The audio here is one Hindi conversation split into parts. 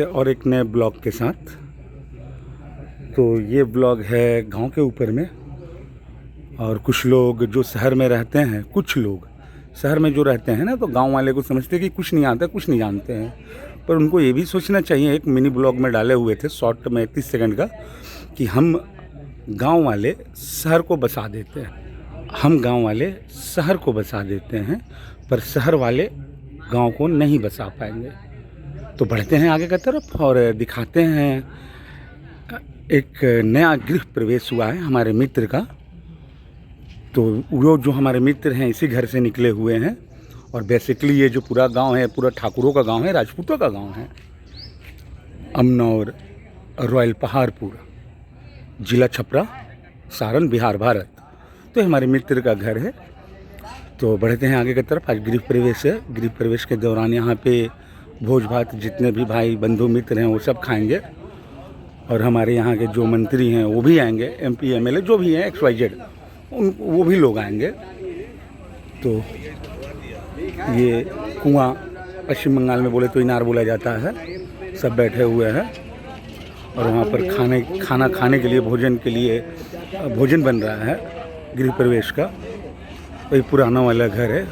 और एक नए ब्लॉग के साथ। तो ये ब्लॉग है गांव के ऊपर में, और कुछ लोग जो शहर में रहते हैं, कुछ लोग शहर में जो रहते हैं ना, तो गांव वाले को समझते हैं कि कुछ नहीं आता, कुछ नहीं जानते हैं। पर उनको ये भी सोचना चाहिए, एक मिनी ब्लॉग में डाले हुए थे शॉर्ट में 30 सेकंड का, कि हम गांव वाले शहर को बसा देते हैं, हम गांव वाले शहर को बसा देते हैं, पर शहर वाले गांव को नहीं बसा पाएंगे। तो बढ़ते हैं आगे की तरफ और दिखाते हैं एक नया गृह प्रवेश हुआ है हमारे मित्र का। तो वो जो हमारे मित्र हैं इसी घर से निकले हुए हैं, और बेसिकली ये जो पूरा गांव है, पूरा ठाकुरों का गांव है, राजपूतों का गांव है। अमनौर, रॉयल पहाड़पुर, जिला छपरा, सारण, बिहार, भारत। तो हमारे मित्र का घर है। तो बढ़ते हैं आगे की तरफ। आज गृह प्रवेश है। गृह प्रवेश के दौरान यहाँ पे भोज भात, जितने भी भाई बंधु मित्र हैं वो सब खाएंगे, और हमारे यहाँ के जो मंत्री हैं वो भी आएंगे, MP MLA जो भी हैं XYZ, वो भी लोग आएंगे। तो ये कुआं पश्चिम बंगाल में बोले तो इनार बोला जाता है। सब बैठे हुए हैं और वहाँ पर खाना खाने के लिए, भोजन के लिए भोजन बन रहा है गृह प्रवेश का। तो ये पुराना वाला घर है।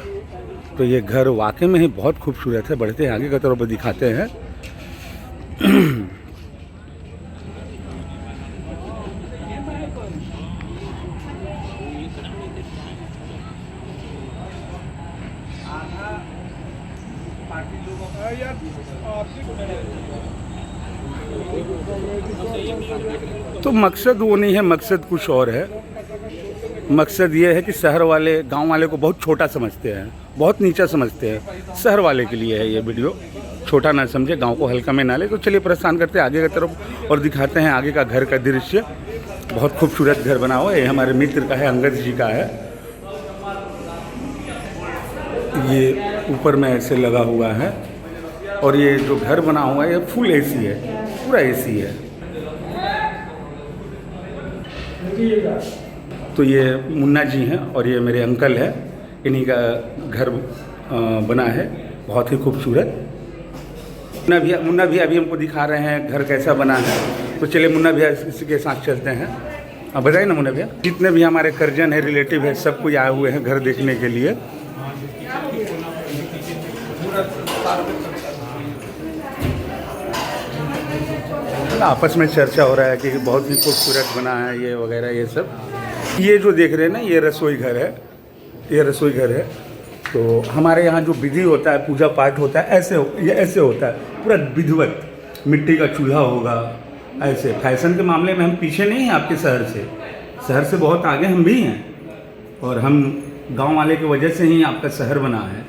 तो ये घर वाकई में ही बहुत खूबसूरत है। बढ़ते हैं आगे की तरफ दिखाते हैं। तो मकसद वो नहीं है, मकसद कुछ और है। मकसद ये है कि शहर वाले गांव वाले को बहुत छोटा समझते हैं, बहुत नीचा समझते हैं। शहर वाले के लिए है ये वीडियो, छोटा ना समझे, गांव को हल्का में ना ले। तो चलिए प्रस्थान करते हैं आगे की तरफ और दिखाते हैं आगे का घर का दृश्य। बहुत खूबसूरत घर बना हुआ है। ये हमारे मित्र का है, अंगद जी का है। ये ऊपर में ऐसे लगा हुआ है, और ये जो घर बना हुआ है ये फुल AC है, पूरा AC है। तो ये मुन्ना जी हैं और ये मेरे अंकल हैं। इन्हीं का घर बना है, बहुत ही खूबसूरत। मुन्ना भी अभी हमको दिखा रहे हैं घर कैसा बना है। तो चलिए मुन्ना भैया इसके साथ चलते हैं। अब बताइए ना मुन्ना भैया, जितने भी हमारे कर्जन है, रिलेटिव है, सब कोई आए हुए हैं घर देखने के लिए। आपस में चर्चा हो रहा है कि बहुत ही खूबसूरत बना है ये वगैरह ये सब। ये जो देख रहे हैं ना, ये रसोई घर है, ये रसोई घर है। तो हमारे यहाँ जो विधि होता है, पूजा पाठ होता है, ये ऐसे होता है, पूरा विधिवत। मिट्टी का चूल्हा होगा ऐसे। फैशन के मामले में हम पीछे नहीं हैं आपके शहर से बहुत आगे हम भी हैं। और हम गांव वाले की वजह से ही आपका शहर बना है।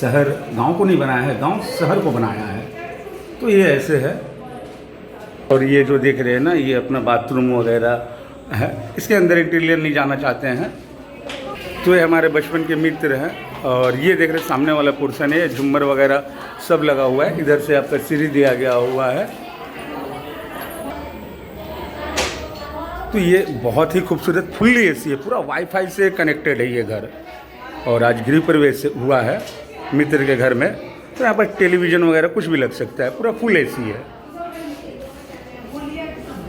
शहर गांव को नहीं बनाया है, गांव शहर को बनाया है। तो ये ऐसे है। और ये जो देख रहे हैं ना, ये अपना बाथरूम वगैरह है। इसके अंदर इंटीरियर नहीं जाना चाहते हैं। तो ये हमारे बचपन के मित्र हैं। और ये देख रहे सामने वाला पोर्शन है, झूमर वगैरह सब लगा हुआ है। इधर से आपका सीढ़ी दिया गया हुआ है। तो ये बहुत ही खूबसूरत फुल्ली AC है, पूरा वाईफाई से कनेक्टेड है ये घर। और आज गृह प्रवेश हुआ है मित्र के घर में। तो यहाँ पर टेलीविज़न वगैरह कुछ भी लग सकता है, पूरा फुल AC है।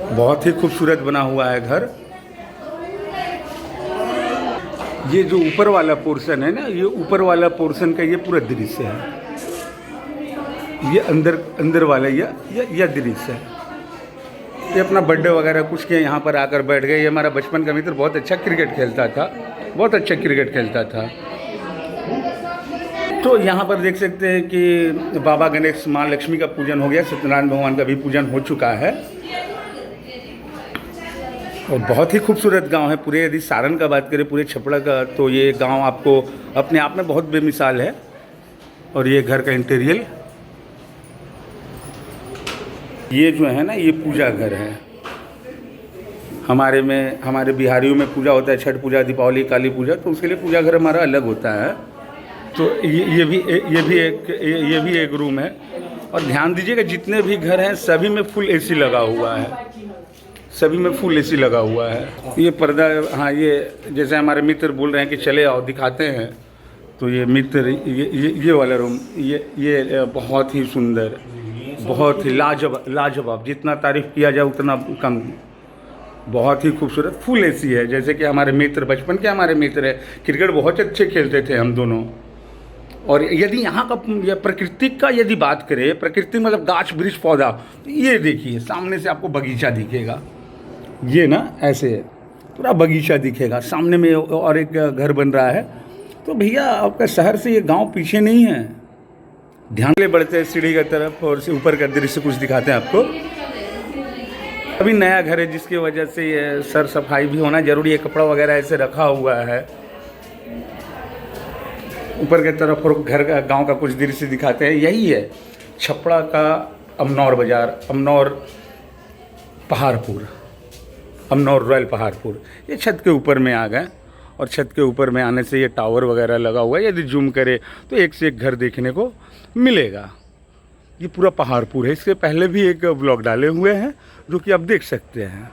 बहुत ही खूबसूरत बना हुआ है घर। ये जो ऊपर वाला पोर्शन है ना, ये ऊपर वाला पोर्शन का ये पूरा दृश्य है। ये अंदर वाला यह दृश्य है। ये अपना बर्थडे वगैरह कुछ के यहाँ पर आकर बैठ गए। ये हमारा बचपन का मित्र बहुत अच्छा क्रिकेट खेलता था, बहुत अच्छा क्रिकेट खेलता था। तो यहाँ पर देख सकते हैं कि बाबा गणेश, माँ लक्ष्मी का पूजन हो गया, सत्यनारायण भगवान का भी पूजन हो चुका है। और बहुत ही खूबसूरत गांव है। पूरे यदि सारण का बात करें, पूरे छपरा का, तो ये गांव आपको अपने आप में बहुत बेमिसाल है। और ये घर का इंटीरियर, ये जो है ना, ये पूजा घर है। हमारे बिहारियों में पूजा होता है, छठ पूजा, दीपावली, काली पूजा, तो उसके लिए पूजा घर हमारा अलग होता है। तो ये भी एक रूम है। और ध्यान दीजिएगा, जितने भी घर हैं सभी में फुल AC लगा हुआ है, सभी में फुल AC लगा हुआ है। ये पर्दा, हाँ, ये जैसे हमारे मित्र बोल रहे हैं कि चले आओ दिखाते हैं। तो ये मित्र, ये वाला रूम, ये बहुत ही सुंदर, बहुत ही लाजवाब, जितना तारीफ़ किया जाए उतना कम। बहुत ही खूबसूरत, फुल एसी है। जैसे कि हमारे मित्र, बचपन के हमारे मित्र है, क्रिकेट बहुत अच्छे खेलते थे हम दोनों। और यदि यहाँ का या प्रकृति का यदि बात करें, प्रकृति मतलब गाछ वृक्ष पौधा, तो ये देखिए सामने से आपको बगीचा दिखेगा। ये ना ऐसे पूरा बगीचा दिखेगा, सामने में और एक घर बन रहा है। तो भैया आपका शहर से ये गांव पीछे नहीं है। ध्यान ले बढ़ते हैं सीढ़ी की तरफ और से ऊपर का दृश्य कुछ दिखाते हैं आपको। अभी नया घर है जिसकी वजह से ये सर सफाई भी होना जरूरी है, कपड़ा वगैरह ऐसे रखा हुआ है। ऊपर की तरफ और घर का गांव का कुछ दृश्य दिखाते हैं। यही है छपड़ा का अमनौर बाज़ार, अमनौर पहाड़पुर, अमनौर रॉयल पहाड़पुर। ये छत के ऊपर में आ गए और छत के ऊपर में आने से ये टावर वगैरह लगा हुआ है। यदि जूम करे तो एक से एक घर देखने को मिलेगा। ये पूरा पहाड़पुर है। इससे पहले भी एक ब्लॉग डाले हुए हैं जो कि आप देख सकते हैं।